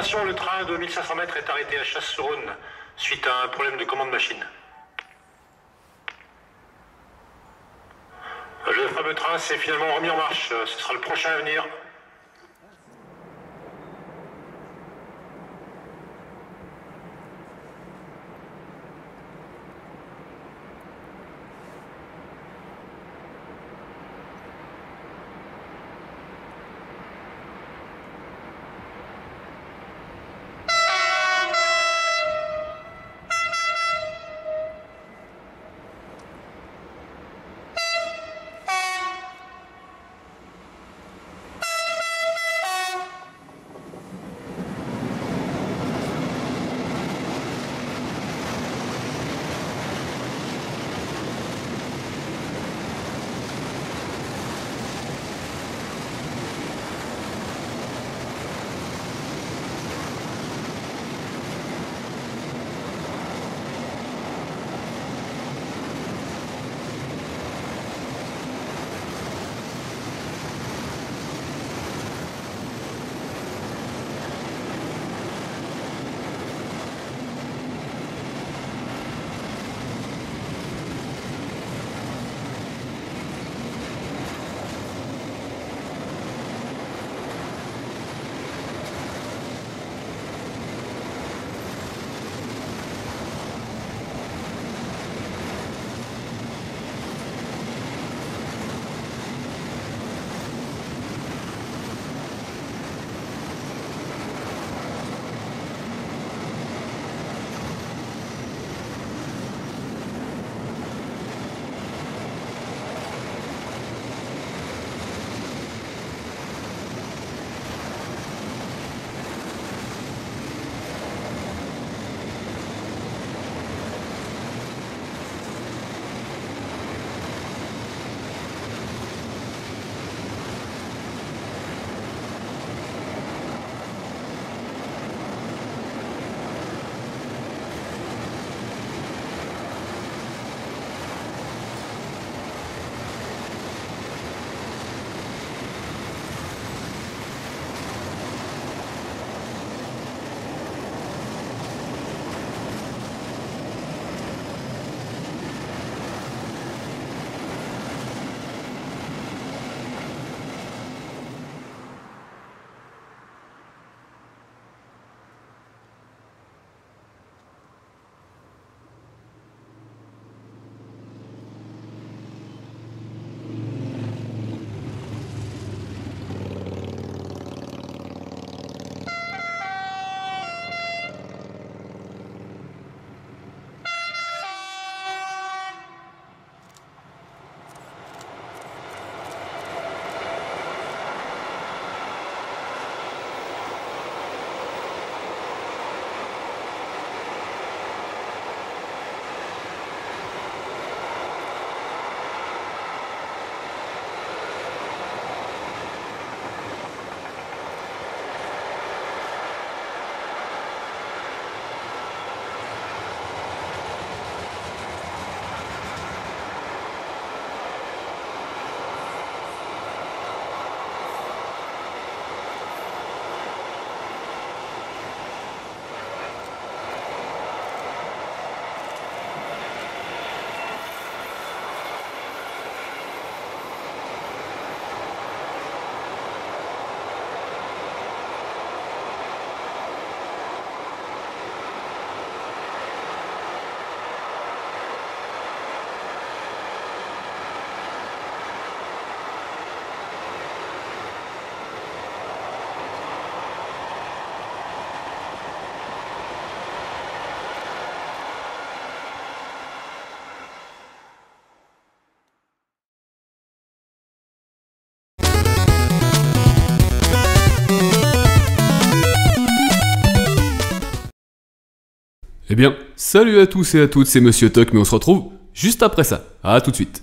Information, le train de 1500 mètres est arrêté à Chasse-sur-Rhône suite à un problème de commande machine. Le fameux train s'est finalement remis en marche. Ce sera le prochain à venir. Eh bien, salut à tous et à toutes, c'est Monsieur Toc, mais on se retrouve juste après ça. À tout de suite.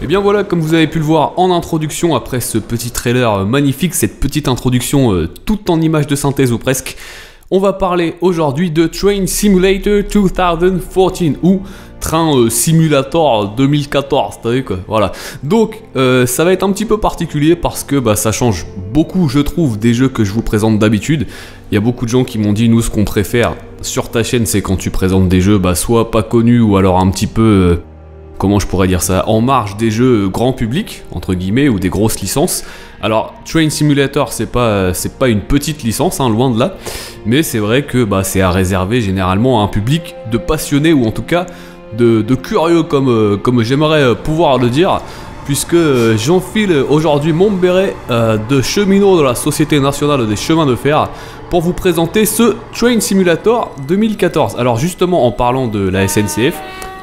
Et bien voilà, comme vous avez pu le voir en introduction, après ce petit trailer magnifique, cette petite introduction toute en images de synthèse ou presque, on va parler aujourd'hui de Train Simulator 2014 ou Train Simulator 2014, t'as vu quoi, voilà. Donc ça va être un petit peu particulier parce que ça change beaucoup, je trouve, des jeux que je vous présente d'habitude. Il y a beaucoup de gens qui m'ont dit, nous, ce qu'on préfère sur ta chaîne, c'est quand tu présentes des jeux soit pas connus ou alors un petit peu... comment je pourrais dire ça, en marge des jeux grand public, entre guillemets, ou des grosses licences. Alors, Train Simulator, c'est pas une petite licence, hein, loin de là, mais c'est vrai que c'est à réserver généralement à un public de passionnés, ou en tout cas de curieux, comme j'aimerais pouvoir le dire, puisque j'enfile aujourd'hui mon béret de cheminot de la Société Nationale des Chemins de Fer, pour vous présenter ce Train Simulator 2014. Alors justement, en parlant de la SNCF,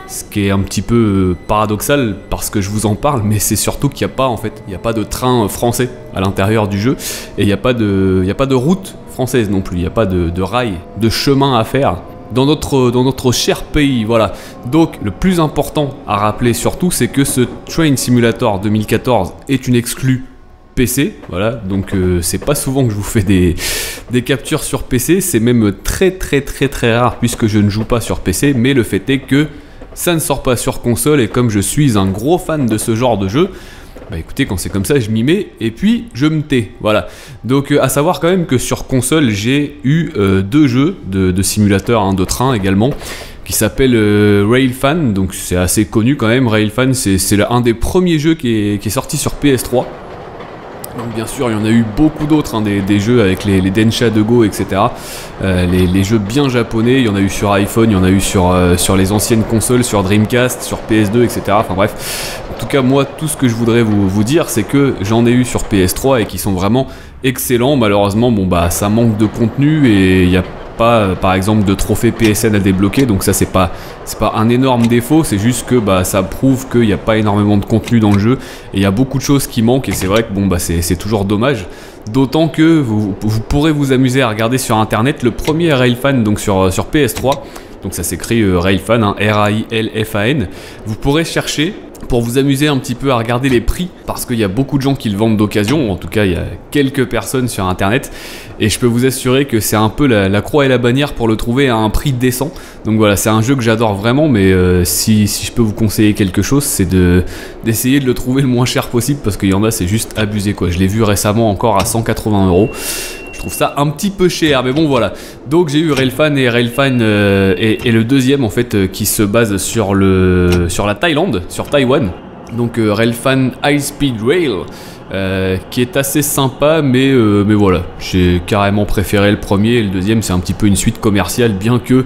ce qui est un petit peu paradoxal parce que je vous en parle, mais c'est surtout qu'il n'y a pas de train français à l'intérieur du jeu, et il n'y a pas de route française non plus, il n'y a pas de rail, de chemin à faire dans notre cher pays, voilà. Donc le plus important à rappeler surtout, c'est que ce Train Simulator 2014 est une exclue PC, voilà, donc c'est pas souvent que je vous fais des captures sur PC, c'est même très rare puisque je ne joue pas sur PC, mais le fait est que ça ne sort pas sur console, et comme je suis un gros fan de ce genre de jeu, écoutez, quand c'est comme ça, je m'y mets et puis je me tais, voilà. Donc à savoir quand même que sur console, j'ai eu deux jeux de simulateurs, de train également, qui s'appelle Railfan, donc c'est assez connu quand même. Railfan, c'est un des premiers jeux qui est sorti sur PS3. Donc bien sûr, il y en a eu beaucoup d'autres, des jeux avec les Densha de Go, etc. Les jeux bien japonais, il y en a eu sur iPhone, il y en a eu sur les anciennes consoles, sur Dreamcast, sur PS2, etc. Enfin bref, en tout cas moi, tout ce que je voudrais vous dire, c'est que j'en ai eu sur PS3 et qui sont vraiment excellents. Malheureusement, ça manque de contenu et il n'y a pas, par exemple, de trophée PSN à débloquer, donc ça c'est pas un énorme défaut, c'est juste que ça prouve qu'il n'y a pas énormément de contenu dans le jeu et il y a beaucoup de choses qui manquent, et c'est vrai que c'est toujours dommage, d'autant que vous pourrez vous amuser à regarder sur internet le premier Railfan, donc sur PS3, donc ça s'écrit Railfan, Railfan, vous pourrez chercher pour vous amuser un petit peu à regarder les prix, parce qu'il y a beaucoup de gens qui le vendent d'occasion, en tout cas il y a quelques personnes sur internet, et je peux vous assurer que c'est un peu la croix et la bannière pour le trouver à un prix décent. Donc voilà, c'est un jeu que j'adore vraiment, mais si je peux vous conseiller quelque chose, c'est d'essayer de le trouver le moins cher possible, parce qu'il y en a, c'est juste abusé quoi. Je l'ai vu récemment encore à 180 €. Je trouve ça un petit peu cher, mais bon voilà. Donc j'ai eu Railfan, et Railfan est le deuxième en fait, qui se base sur la Thaïlande, sur Taïwan. Donc Railfan High Speed Rail, qui est assez sympa, mais voilà, j'ai carrément préféré le premier, et le deuxième c'est un petit peu une suite commerciale, bien que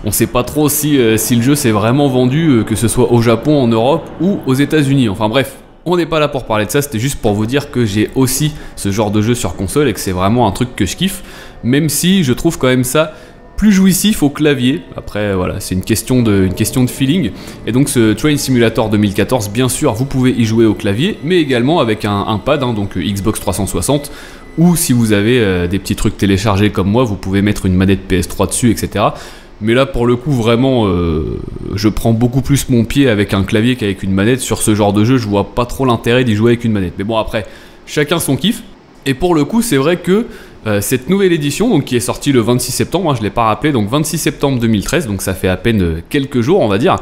on sait pas trop si le jeu s'est vraiment vendu, que ce soit au Japon, en Europe ou aux États-Unis. Enfin bref. On n'est pas là pour parler de ça, c'était juste pour vous dire que j'ai aussi ce genre de jeu sur console et que c'est vraiment un truc que je kiffe, même si je trouve quand même ça plus jouissif au clavier. Après voilà, c'est une question de feeling. Et donc ce Train Simulator 2014, bien sûr, vous pouvez y jouer au clavier, mais également avec un pad, donc Xbox 360, ou si vous avez des petits trucs téléchargés comme moi, vous pouvez mettre une manette PS3 dessus, etc. Mais là pour le coup vraiment je prends beaucoup plus mon pied avec un clavier qu'avec une manette. Sur ce genre de jeu je vois pas trop l'intérêt d'y jouer avec une manette. Mais bon, après chacun son kiff. Et pour le coup c'est vrai que cette nouvelle édition, donc, qui est sortie le 26 septembre, je l'ai pas rappelé, donc 26 septembre 2013, donc ça fait à peine quelques jours on va dire.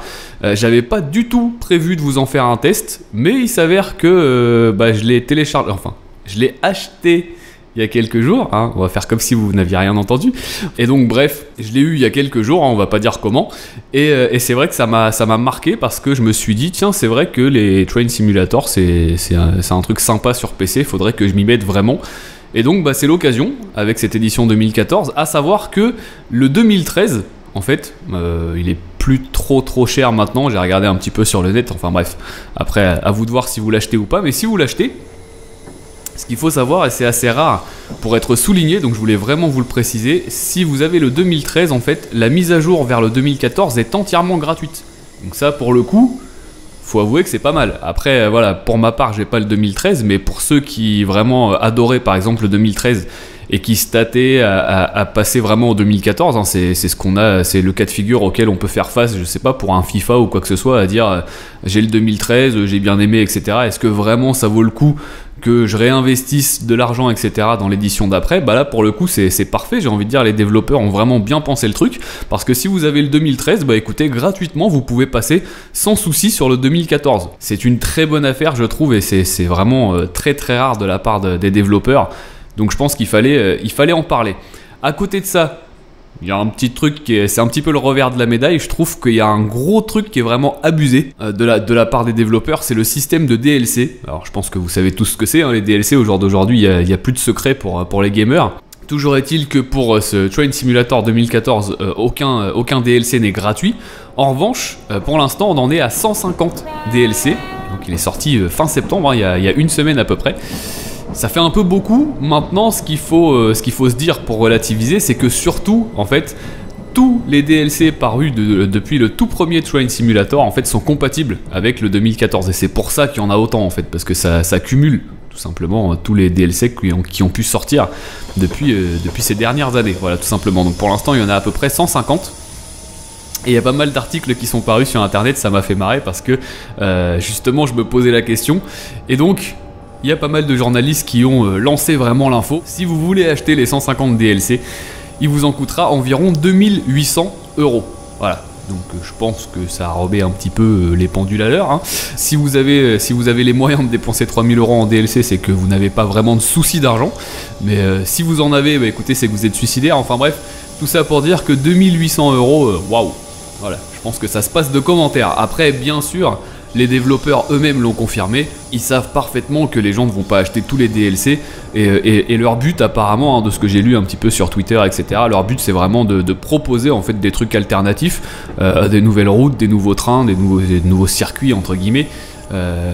J'avais pas du tout prévu de vous en faire un test, mais il s'avère que je l'ai téléchargé, enfin je l'ai acheté il y a quelques jours, on va faire comme si vous n'aviez rien entendu. Et donc bref, je l'ai eu il y a quelques jours, on va pas dire comment. Et c'est vrai que ça m'a marqué, parce que je me suis dit, tiens, c'est vrai que les Train Simulator, c'est un truc sympa sur PC, faudrait que je m'y mette vraiment. Et donc c'est l'occasion, avec cette édition 2014, à savoir que le 2013, en fait, il est plus trop cher maintenant, j'ai regardé un petit peu sur le net, enfin bref, après à vous de voir si vous l'achetez ou pas, mais si vous l'achetez, ce qu'il faut savoir, et c'est assez rare pour être souligné, donc je voulais vraiment vous le préciser, si vous avez le 2013, en fait, la mise à jour vers le 2014 est entièrement gratuite. Donc ça, pour le coup, faut avouer que c'est pas mal. Après, voilà, pour ma part, j'ai pas le 2013, mais pour ceux qui vraiment adoraient par exemple le 2013 et qui se tâtaient à passer vraiment au 2014, hein, c'est ce qu'on a, c'est le cas de figure auquel on peut faire face, je sais pas, pour un FIFA ou quoi que ce soit, à dire j'ai le 2013, j'ai bien aimé, etc. Est-ce que vraiment ça vaut le coup que je réinvestisse de l'argent, etc. dans l'édition d'après? Bah là, pour le coup, c'est parfait. J'ai envie de dire, les développeurs ont vraiment bien pensé le truc, parce que si vous avez le 2013, bah écoutez, gratuitement, vous pouvez passer sans souci sur le 2014. C'est une très bonne affaire, je trouve, et c'est vraiment très très rare de la part des développeurs. Donc je pense qu'il fallait en parler. À côté de ça, il y a un petit truc c'est un petit peu le revers de la médaille. Je trouve qu'il y a un gros truc qui est vraiment abusé de la part des développeurs, c'est le système de DLC. Alors je pense que vous savez tous ce que c'est, hein, les DLC. Au jour d'aujourd'hui, il n'y a plus de secret pour les gamers. Toujours est-il que pour ce Train Simulator 2014, aucun DLC n'est gratuit. En revanche, pour l'instant, on en est à 150 DLC. Donc il est sorti fin septembre, hein, il y a une semaine à peu près. Ça fait un peu beaucoup. Maintenant, ce qu'il faut se dire pour relativiser, c'est que surtout, en fait, tous les DLC parus depuis le tout premier Train Simulator, en fait, sont compatibles avec le 2014. Et c'est pour ça qu'il y en a autant, en fait, parce que ça cumule tout simplement tous les DLC qui ont pu sortir depuis ces dernières années. Voilà, tout simplement. Donc pour l'instant, il y en a à peu près 150. Et il y a pas mal d'articles qui sont parus sur internet, ça m'a fait marrer parce que justement, je me posais la question. Et donc, il y a pas mal de journalistes qui ont lancé vraiment l'info. Si vous voulez acheter les 150 DLC, il vous en coûtera environ 2800 €. Voilà, donc je pense que ça remet un petit peu les pendules à l'heure, hein. Si vous avez les moyens de dépenser 3000 € en DLC, c'est que vous n'avez pas vraiment de soucis d'argent. Mais si vous en avez, bah écoutez, c'est que vous êtes suicidaire. Enfin bref, tout ça pour dire que 2800 €, waouh. Voilà, je pense que ça se passe de commentaires. Après, bien sûr, les développeurs eux-mêmes l'ont confirmé, ils savent parfaitement que les gens ne vont pas acheter tous les DLC et leur but apparemment, hein, de ce que j'ai lu un petit peu sur Twitter, etc., leur but c'est vraiment de proposer en fait des trucs alternatifs, des nouvelles routes, des nouveaux trains, des nouveaux circuits entre guillemets.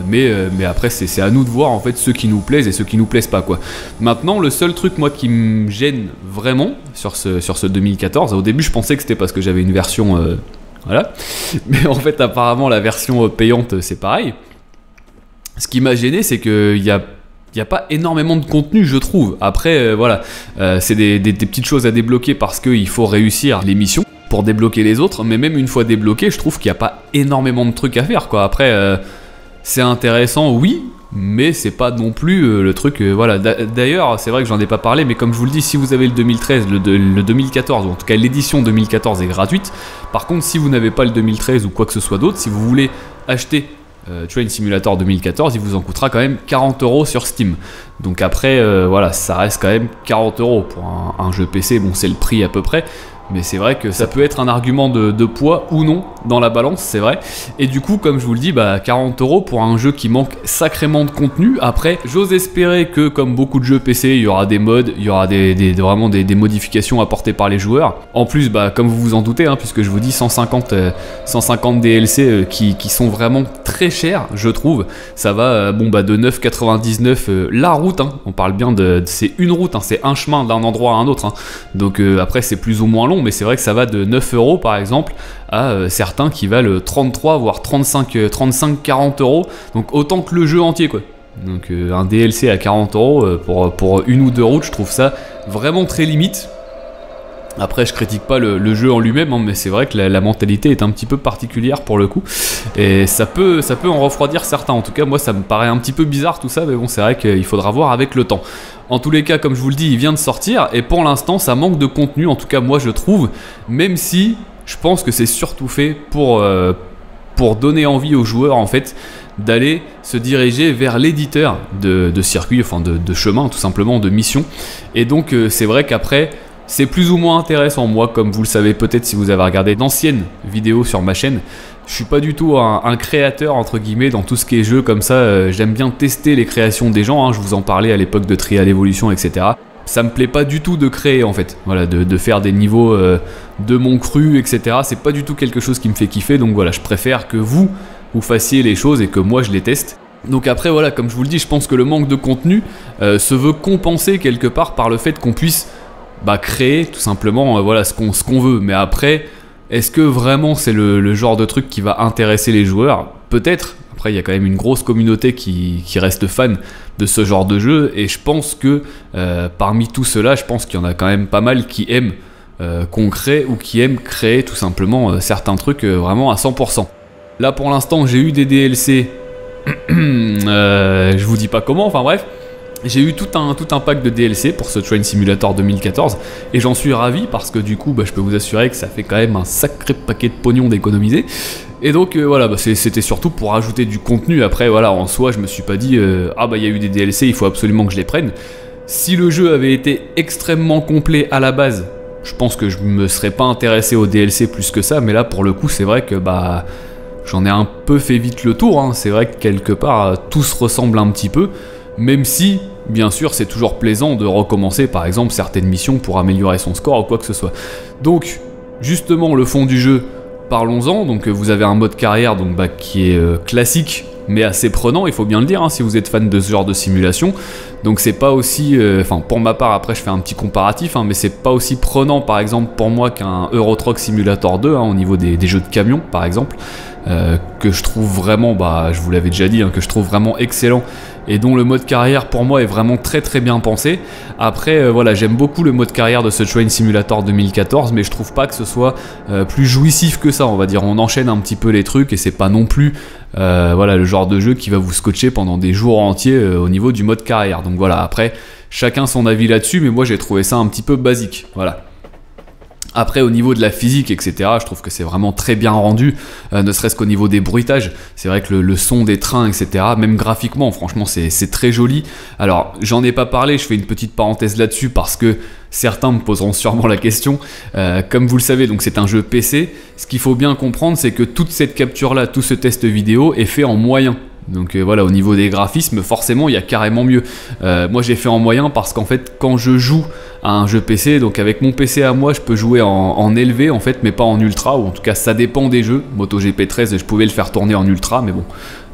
Mais après c'est à nous de voir en fait ceux qui nous plaisent et ceux qui nous plaisent pas, quoi. Maintenant, le seul truc moi qui me gêne vraiment sur ce 2014, au début je pensais que c'était parce que j'avais une version voilà, mais en fait apparemment la version payante c'est pareil. Ce qui m'a gêné, c'est qu'il n'y a pas énormément de contenu, je trouve. Après voilà, c'est des petites choses à débloquer parce qu'il faut réussir les missions pour débloquer les autres, mais même une fois débloqué, je trouve qu'il n'y a pas énormément de trucs à faire, quoi. Après c'est intéressant, oui, mais c'est pas non plus le truc, voilà. D'ailleurs, c'est vrai que j'en ai pas parlé, mais comme je vous le dis, si vous avez le 2013, le 2014, ou en tout cas l'édition 2014 est gratuite. Par contre, si vous n'avez pas le 2013 ou quoi que ce soit d'autre, si vous voulez acheter Train Simulator 2014, il vous en coûtera quand même 40 € sur Steam. Donc après, voilà, ça reste quand même 40 € pour un jeu PC, bon c'est le prix à peu près. Mais c'est vrai que ça peut être un argument de poids ou non dans la balance, c'est vrai. Et du coup, comme je vous le dis, bah 40 € pour un jeu qui manque sacrément de contenu. Après, j'ose espérer que, comme beaucoup de jeux PC, il y aura des mods, il y aura vraiment des modifications apportées par les joueurs. En plus, bah, comme vous vous en doutez, hein, puisque je vous dis 150 DLC qui sont vraiment très chers, je trouve. Ça va bon, bah, de 9,99 la route, hein. On parle bien c'est une route, hein, c'est un chemin d'un endroit à un autre, hein. Donc après, c'est plus ou moins long, mais c'est vrai que ça va de 9 € par exemple à certains qui valent 33 voire 35-40 €, donc autant que le jeu entier, quoi. Donc un DLC à 40 € pour une ou deux routes, je trouve ça vraiment très limite. Après, je critique pas le jeu en lui-même, hein, mais c'est vrai que la mentalité est un petit peu particulière pour le coup, et ça peut en refroidir certains. En tout cas, moi ça me paraît un petit peu bizarre tout ça, mais bon, c'est vrai qu'il faudra voir avec le temps. En tous les cas, comme je vous le dis, il vient de sortir, et pour l'instant ça manque de contenu, en tout cas moi je trouve, même si je pense que c'est surtout fait pour donner envie aux joueurs en fait d'aller se diriger vers l'éditeur de circuits, enfin de chemin tout simplement, de mission. Et donc c'est vrai qu'après, c'est plus ou moins intéressant. Moi, comme vous le savez peut-être si vous avez regardé d'anciennes vidéos sur ma chaîne, je suis pas du tout un créateur entre guillemets dans tout ce qui est jeu comme ça. J'aime bien tester les créations des gens, hein. Je vous en parlais à l'époque de Trial Evolution, etc. Ça me plaît pas du tout de créer en fait, voilà, de faire des niveaux de mon cru, etc. C'est pas du tout quelque chose qui me fait kiffer, donc voilà, je préfère que vous fassiez les choses et que moi je les teste. Donc après voilà, comme je vous le dis, je pense que le manque de contenu se veut compenser quelque part par le fait qu'on puisse créer tout simplement voilà, ce qu'on veut. Mais après, Est-ce que vraiment c'est le genre de truc qui va intéresser les joueurs? Peut-être. Après, il y a quand même une grosse communauté qui reste fan de ce genre de jeu, et je pense que parmi tout cela, je pense qu'il y en a quand même pas mal qui aiment qu'on crée, ou qui aiment créer tout simplement certains trucs vraiment à 100%. Là pour l'instant j'ai eu des DLC, je vous dis pas comment, enfin bref. J'ai eu tout un pack de DLC pour ce Train Simulator 2014 et j'en suis ravi parce que du coup je peux vous assurer que ça fait quand même un sacré paquet de pognon d'économiser. Et donc voilà, c'était surtout pour ajouter du contenu. Après voilà, en soi je me suis pas dit ah il y a eu des DLC, il faut absolument que je les prenne. Si le jeu avait été extrêmement complet à la base, je pense que je me serais pas intéressé aux DLC plus que ça, mais là pour le coup c'est vrai que j'en ai un peu fait vite le tour, hein. C'est vrai que quelque part tout se ressemble un petit peu, même si bien sûr c'est toujours plaisant de recommencer par exemple certaines missions pour améliorer son score ou quoi que ce soit. Donc justement le fond du jeu, parlons-en. Donc vous avez un mode carrière donc, qui est classique mais assez prenant, il faut bien le dire, hein, si vous êtes fan de ce genre de simulation. Donc c'est pas aussi, pour ma part, après je fais un petit comparatif, hein, mais c'est pas aussi prenant par exemple pour moi qu'un Euro Truck Simulator 2, hein, au niveau des jeux de camions par exemple, que je trouve vraiment, je vous l'avais déjà dit, hein, que je trouve vraiment excellent, et dont le mode carrière pour moi est vraiment très très bien pensé. Après voilà, j'aime beaucoup le mode carrière de ce Train Simulator 2014, mais je trouve pas que ce soit plus jouissif que ça, on va dire. On enchaîne un petit peu les trucs et c'est pas non plus voilà, le genre de jeu qui va vous scotcher pendant des jours entiers au niveau du mode carrière. Donc voilà, après chacun son avis là-dessus, mais moi j'ai trouvé ça un petit peu basique, voilà. Après au niveau de la physique etc, je trouve que c'est vraiment très bien rendu, ne serait-ce qu'au niveau des bruitages. C'est vrai que le son des trains etc, même graphiquement franchement c'est très joli. Alors j'en ai pas parlé, je fais une petite parenthèse là-dessus parce que certains me poseront sûrement la question. Comme vous le savez, donc c'est un jeu PC. Ce qu'il faut bien comprendre, c'est que toute cette capture là, tout ce test vidéo est fait en moyen. Donc voilà, au niveau des graphismes, forcément il y a carrément mieux. Moi j'ai fait en moyen parce qu'en fait quand je joue à un jeu PC, donc avec mon PC à moi je peux jouer en élevé en fait, mais pas en ultra, ou en tout cas ça dépend des jeux. MotoGP 13 je pouvais le faire tourner en ultra, mais bon,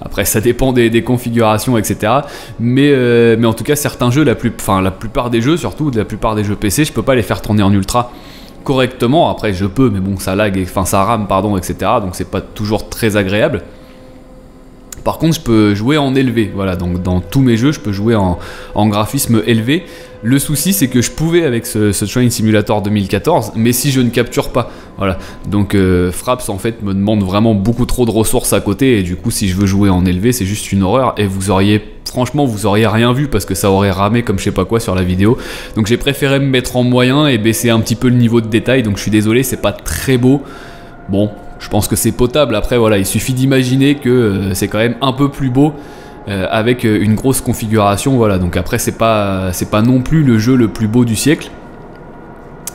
après ça dépend des configurations etc. Mais en tout cas certains jeux, la plupart des jeux, surtout de la plupart des jeux PC, je peux pas les faire tourner en ultra correctement. Après je peux, mais bon ça lag, ça rame pardon etc, donc c'est pas toujours très agréable. Par contre, je peux jouer en élevé, voilà, donc dans tous mes jeux, je peux jouer en graphisme élevé. Le souci, c'est que je pouvais avec ce Train Simulator 2014, mais si je ne capture pas, voilà. Donc Fraps, en fait, me demande vraiment beaucoup trop de ressources à côté, et du coup, si je veux jouer en élevé, c'est juste une horreur, et franchement, vous auriez rien vu, parce que ça aurait ramé comme je sais pas quoi sur la vidéo. Donc j'ai préféré me mettre en moyen et baisser un petit peu le niveau de détail, donc je suis désolé, c'est pas très beau. Bon, je pense que c'est potable. Après voilà, il suffit d'imaginer que c'est quand même un peu plus beau avec une grosse configuration, voilà. Donc après c'est pas non plus le jeu le plus beau du siècle,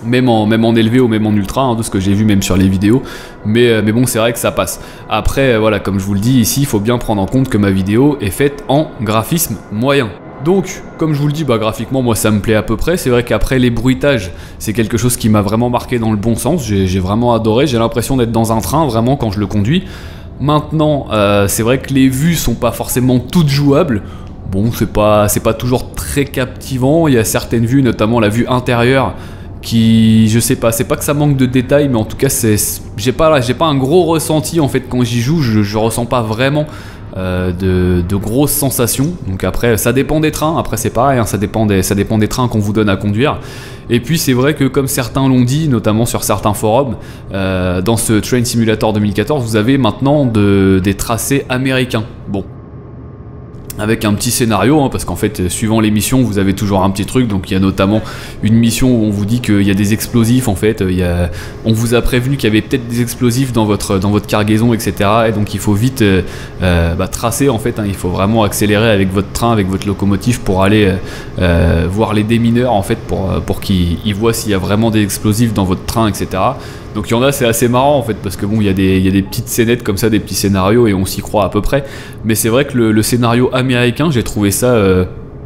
même en élevé ou même en ultra, hein, de ce que j'ai vu même sur les vidéos, mais bon c'est vrai que ça passe. Après voilà, comme je vous le dis ici, il faut bien prendre en compte que ma vidéo est faite en graphisme moyen. Donc, comme je vous le dis, graphiquement, moi ça me plaît à peu près. C'est vrai qu'après les bruitages, c'est quelque chose qui m'a vraiment marqué dans le bon sens. J'ai vraiment adoré, j'ai l'impression d'être dans un train, vraiment, quand je le conduis. Maintenant, c'est vrai que les vues sont pas forcément toutes jouables. Bon, c'est pas toujours très captivant. Il y a certaines vues, notamment la vue intérieure, qui, je sais pas, c'est pas que ça manque de détails, mais en tout cas, j'ai pas un gros ressenti, en fait, quand j'y joue, je ressens pas vraiment de grosses sensations. Donc après ça dépend des trains, après c'est pareil, hein, ça dépend des trains qu'on vous donne à conduire. Et puis c'est vrai que comme certains l'ont dit, notamment sur certains forums, dans ce Train Simulator 2014 vous avez maintenant des tracés américains. Bon, avec un petit scénario, hein, parce qu'en fait suivant les missions vous avez toujours un petit truc. Donc il y a notamment une mission où on vous dit qu'il y a des explosifs, en fait on vous a prévenu qu'il y avait peut-être des explosifs dans votre cargaison etc, et donc il faut vite tracer, en fait, hein, il faut vraiment accélérer avec votre train, avec votre locomotive pour aller voir les démineurs, en fait, pour qu'ils voient s'il y a vraiment des explosifs dans votre train etc. Donc il y en a, c'est assez marrant en fait, parce que bon, il y a des petites scénettes comme ça, des petits scénarios, et on s'y croit à peu près. Mais c'est vrai que le scénario américain, j'ai trouvé ça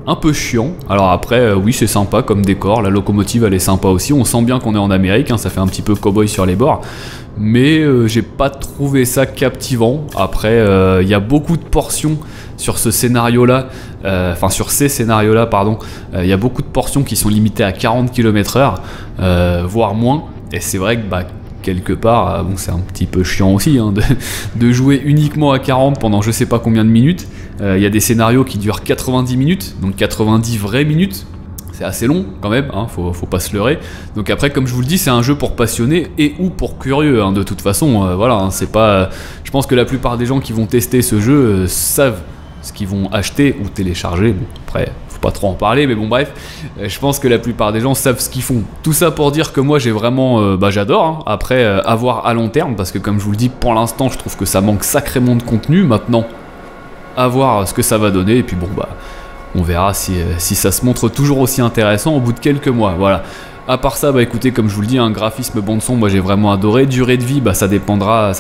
un peu chiant. Alors après, oui, c'est sympa comme décor, la locomotive elle est sympa aussi, on sent bien qu'on est en Amérique, hein, ça fait un petit peu cow-boy sur les bords. Mais j'ai pas trouvé ça captivant. Après, il y a beaucoup de portions sur ce scénario-là, sur ces scénarios-là, pardon. Il y a beaucoup de portions qui sont limitées à 40 km/h, voire moins. Et c'est vrai que quelque part, bon c'est un petit peu chiant aussi hein, de jouer uniquement à 40 pendant je sais pas combien de minutes. Il y a des scénarios qui durent 90 minutes, donc 90 vraies minutes. C'est assez long quand même, hein, faut pas se leurrer. Donc après, comme je vous le dis, c'est un jeu pour passionnés et ou pour curieux. Hein, de toute façon, voilà, hein, c'est pas. Je pense que la plupart des gens qui vont tester ce jeu savent ce qu'ils vont acheter ou télécharger. Bon, après, faut pas trop en parler, mais bon bref, je pense que la plupart des gens savent ce qu'ils font. Tout ça pour dire que moi j'ai vraiment, j'adore. Hein, après, à voir à long terme, parce que comme je vous le dis, pour l'instant, je trouve que ça manque sacrément de contenu. Maintenant, à voir ce que ça va donner. Et puis bon bah. On verra si ça se montre toujours aussi intéressant au bout de quelques mois, voilà. À part ça, bah écoutez, comme je vous le dis, un graphisme bande-son, moi j'ai vraiment adoré. Durée de vie, bah ça dépendra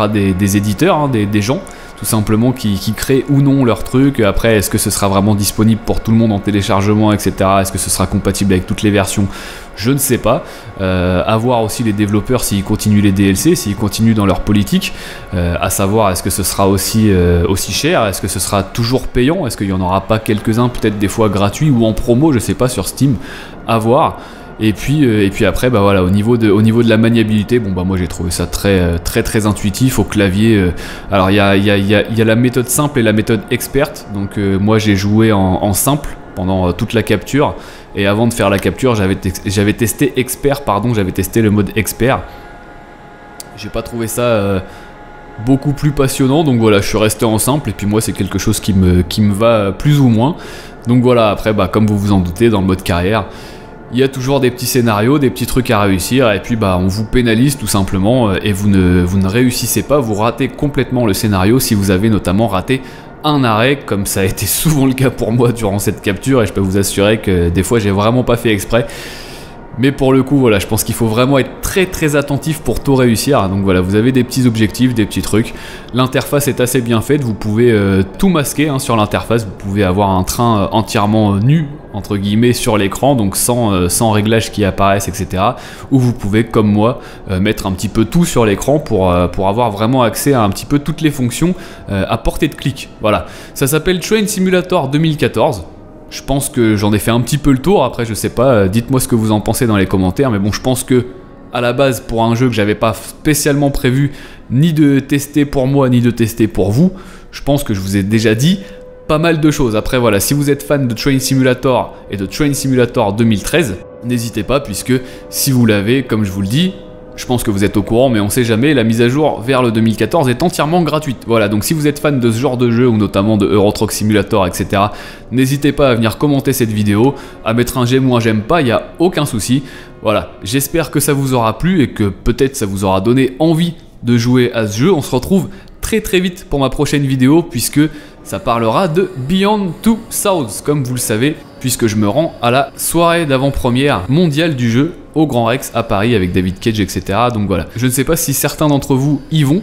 des éditeurs, hein, des gens, tout simplement, qui créent ou non leur truc. Après, est-ce que ce sera vraiment disponible pour tout le monde en téléchargement, etc. Est-ce que ce sera compatible avec toutes les versions? Je ne sais pas. À voir aussi les développeurs s'ils continuent les DLC, s'ils continuent dans leur politique. À savoir, est-ce que ce sera aussi cher? Est-ce que ce sera toujours payant? Est-ce qu'il n'y en aura pas quelques-uns, peut-être des fois gratuits ou en promo, je sais pas, sur Steam? À voir. Et puis après, bah voilà, au niveau de la maniabilité, bon bah moi j'ai trouvé ça très intuitif au clavier. Alors il y a la méthode simple et la méthode experte. Donc moi j'ai joué en simple pendant toute la capture. Et avant de faire la capture, j'avais testé expert, pardon, j'avais testé le mode expert. J'ai pas trouvé ça beaucoup plus passionnant, donc voilà, je suis resté en simple. Et puis moi c'est quelque chose qui me va plus ou moins. Donc voilà, après bah comme vous vous en doutez, dans le mode carrière, il y a toujours des petits scénarios, des petits trucs à réussir, et puis bah on vous pénalise tout simplement, et vous ne réussissez pas, vous ratez complètement le scénario si vous avez notamment raté un arrêt, comme ça a été souvent le cas pour moi durant cette capture, et je peux vous assurer que des fois j'ai vraiment pas fait exprès. Mais pour le coup, voilà, je pense qu'il faut vraiment être très attentif pour tout réussir. Donc voilà, vous avez des petits objectifs, des petits trucs. L'interface est assez bien faite, vous pouvez tout masquer hein, sur l'interface. Vous pouvez avoir un train entièrement nu, entre guillemets, sur l'écran, donc sans réglages qui apparaissent, etc. Ou vous pouvez, comme moi, mettre un petit peu tout sur l'écran pour avoir vraiment accès à un petit peu toutes les fonctions à portée de clic. Voilà, ça s'appelle Train Simulator 2014. Je pense que j'en ai fait un petit peu le tour, après je sais pas, dites-moi ce que vous en pensez dans les commentaires, mais bon je pense que à la base pour un jeu que j'avais pas spécialement prévu ni de tester pour moi ni de tester pour vous, je pense que je vous ai déjà dit pas mal de choses. Après voilà, si vous êtes fan de Train Simulator et de Train Simulator 2013, n'hésitez pas puisque si vous l'avez, comme je vous le dis, je pense que vous êtes au courant, mais on sait jamais, la mise à jour vers le 2014 est entièrement gratuite. Voilà, donc si vous êtes fan de ce genre de jeu, ou notamment de Euro Truck Simulator, etc., n'hésitez pas à venir commenter cette vidéo, à mettre un j'aime ou un j'aime pas, il n'y a aucun souci. Voilà, j'espère que ça vous aura plu et que peut-être ça vous aura donné envie de jouer à ce jeu. On se retrouve très vite pour ma prochaine vidéo, puisque ça parlera de Beyond Two Souls, comme vous le savez, puisque je me rends à la soirée d'avant-première mondiale du jeu au Grand Rex à Paris avec David Cage, etc. Donc voilà, je ne sais pas si certains d'entre vous y vont,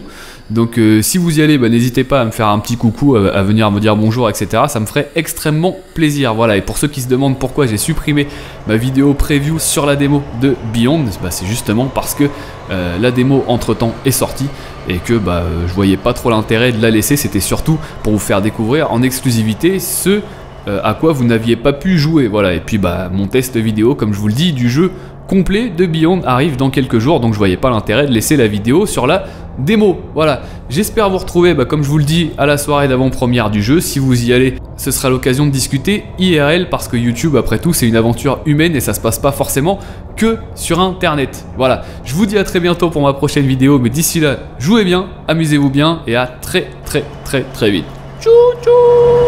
donc si vous y allez, bah, n'hésitez pas à me faire un petit coucou, à venir me dire bonjour, etc. Ça me ferait extrêmement plaisir. Voilà, et pour ceux qui se demandent pourquoi j'ai supprimé ma vidéo preview sur la démo de Beyond, bah, c'est justement parce que la démo entre-temps est sortie et que bah, je voyais pas trop l'intérêt de la laisser. C'était surtout pour vous faire découvrir en exclusivité ce à quoi vous n'aviez pas pu jouer. Voilà, et puis bah, mon test vidéo, comme je vous le dis, du jeu complet de Beyond arrive dans quelques jours, donc je voyais pas l'intérêt de laisser la vidéo sur la démo. Voilà, j'espère vous retrouver, bah, comme je vous le dis, à la soirée d'avant-première du jeu. Si vous y allez, ce sera l'occasion de discuter IRL, parce que YouTube, après tout, c'est une aventure humaine et ça se passe pas forcément que sur internet. Voilà, je vous dis à très bientôt pour ma prochaine vidéo, mais d'ici là, jouez bien, amusez-vous bien et à très vite. Tchou tchou.